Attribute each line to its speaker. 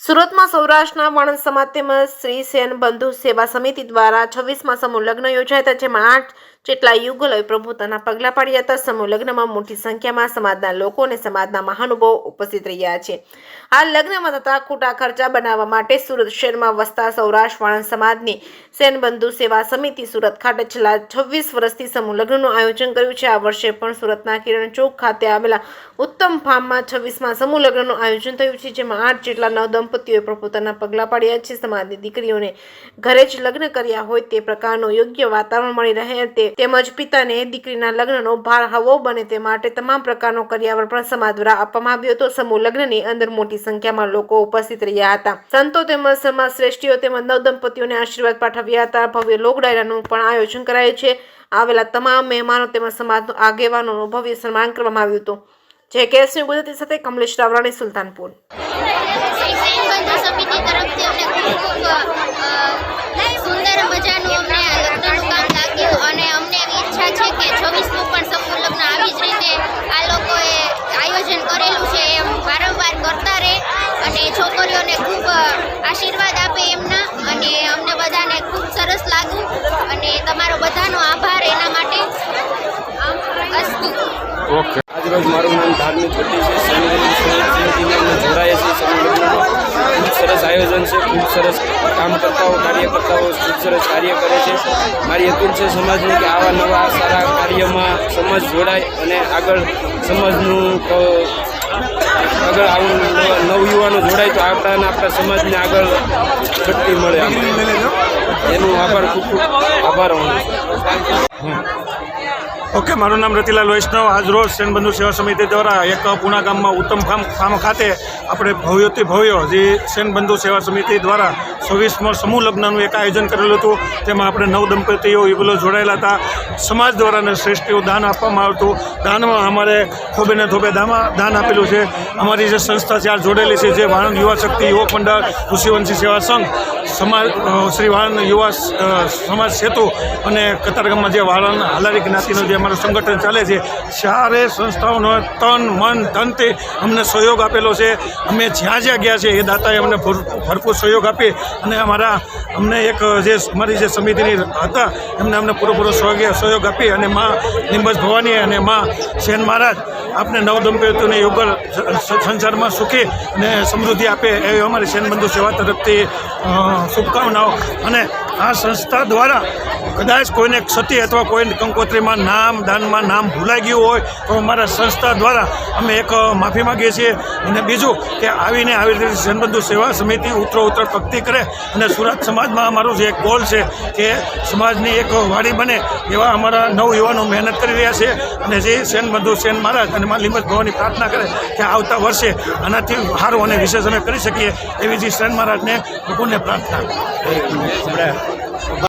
Speaker 1: સુરતમાં સૌરાષ્ટ્રના વાણંદ સમાજ તેમજ શ્રી સેન બંધુ સેવા સમિતિ દ્વારા 26મા સમૂહ લગ્ન યોજાયા હતા, જેમાં 8 જેટલા યુગલોએ પ્રભુતાના પગલા પાડ્યા હતા। સમૂહ લગ્નમાં મોટી સંખ્યામાં સમાજના લોકો અને સમાજના મહાનુભાવો ઉપસ્થિત રહ્યા છે। આ લગ્નમાં થતા ખોટા ખર્ચા બનાવવા માટે સુરત શહેરમાં વસતા સૌરાષ્ટ્ર વાણંદ સમાજની સેન બંધુ સેવા સમિતિ સુરત ખાતે છેલ્લા 26 વર્ષથી સમૂહ લગ્નનું આયોજન કર્યું છે। આ વર્ષે પણ સુરતના કિરણ ચોક ખાતે આવેલા ઉત્તમ ફાર્મમાં 26મા સમૂહ લગ્નનું આયોજન થયું છે, જેમાં 8 જેટલા નવદંપતીઓએ પ્રભુતાના પગલા પાડ્યા છે। સમાજની દીકરીઓને ઘરે જ લગ્ન કર્યા હોય તે પ્રકારનું યોગ્ય વાતાવરણ મળી રહે તેમજ પિતાને દીકરીના લગ્નનો ભાર હળવો બને તે માટે તમામ પ્રકારનો કર્યાવર પણ સમાજ દ્વારા આપવામાં આવ્યો હતો। સમૂહ લગ્નની અંદર મોટી સંખ્યામાં લોકો ઉપસ્થિત રહ્યા હતા। સંતો તેમજ સમાજ શ્રેષ્ઠીઓ તેમજ નવદંપતીઓને આશીર્વાદ પાઠવ્યા હતા। ભવ્ય લોક ડાયરાનું પણ આયોજન કરાયું છે। આવેલા તમામ મહેમાનો તેમજ સમાજના આગેવાનોનું ભવ્ય સન્માન કરવામાં આવ્યું હતું। જે કેસની ગુજરાતી સાથે કમલેશ રાવરાણી, સુલતાનપુર।
Speaker 2: છોકરીઓને ખૂબ આશીર્વાદ આપે એમના, અને અમને બધાને ખૂબ સરસ લાગ્યું અને તમારો બધાનો આભાર એના માટે।
Speaker 3: ઓકે, આજરોજ મારું નામ ધાર્મિક ભટ્ટી છે। સમિતિમાં જોડાયા છે। ખૂબ સરસ આયોજન છે, ખૂબ સરસ કાર્યકર્તાઓ ખૂબ સરસ કાર્ય કરે છે। મારી અપીલ છે સમાજને કે આવા નવા સારા કાર્યમાં સમાજ જોડાય અને આગળ સમાજનું આવું નવયુવાનો જોડાય તો આપણા સમાજને આગળ શક્તિ મળે। એનું ખૂબ આભાર માનું।
Speaker 4: ઓકે, મારું નામ રતિલાલ વૈષ્ણવ। આજરોજ સેન બંધુ સેવા સમિતિ દ્વારા એક પૂણા ગામમાં ઉત્તમ ફાર્મ ખાતે આપણે ભવ્યોથી ભવ્ય જે સેન બંધુ સેવા સમિતિ દ્વારા 26મો સમૂહ લગ્નનું એક આયોજન કરેલું હતું। તેમાં આપણે નવદંપતીઓ યુગલો જોડાયેલા હતા। સમાજ દ્વારા શ્રેષ્ઠીઓ દાન આપવામાં આવતું। દાનમાં અમારે થોબે ને થોબે દાન આપેલું છે। અમારી જે સંસ્થા ચાર જોડેલી છે, જે વાણંદ યુવા શક્તિ યુવક મંડળ, ઋષિવંશી સેવા સંઘ, સમાજ શ્રી વાણંદ યુવા સમાજ સેતુ અને કતારગામમાં જે વાણંદ હાલારી જ્ઞાતિનું જે અમારું સંગઠન ચાલે છે, ચારે સંસ્થાઓનો તન મન ધનથી અમને સહયોગ આપેલો છે। અમે જ્યાં જ્યાં ગયા છે એ દાતાએ અમને ભરપૂર સહયોગ આપી અને અમને એક જે અમારી જે સમિતિની હતા અમને પૂરો સહયોગ આપી અને માં નિંબસ ભવાની અને માં સેન મહારાજ આપને નવદંપતીઓને યુગલ સંસારમાં સુખી અને સમૃદ્ધિ આપે એવી અમારી સેન બંધુ સેવા તરફથી શુભકામનાઓ। અને આ સંસ્થા દ્વારા કદાચ કોઈને ક્ષતિ અથવા કોઈ કંકોત્રીમાં દાનમાં નામ ભૂલાઈ ગયું હોય તો અમારા સંસ્થા દ્વારા અમે એક માફી માગીએ છીએ। અને બીજું કે આવી રીતે સેન બંધુ સેવા સમિતિ ઉત્તર પ્રગતિ કરે અને સુરત સમાજમાં અમારું જે એક ગોલ છે કે સમાજની એક વાડી બને એવા અમારા નવયુવાનો મહેનત કરી રહ્યા છે। અને જે સેન બંધુ સેન મહારાજ અને માં લીંબચ ભવાની પ્રાર્થના કરે કે આવતા વર્ષે આનાથી સારું અને વિશેષ અમે કરી શકીએ એવી જે સેન મહારાજને લોકોને પ્રાર્થના।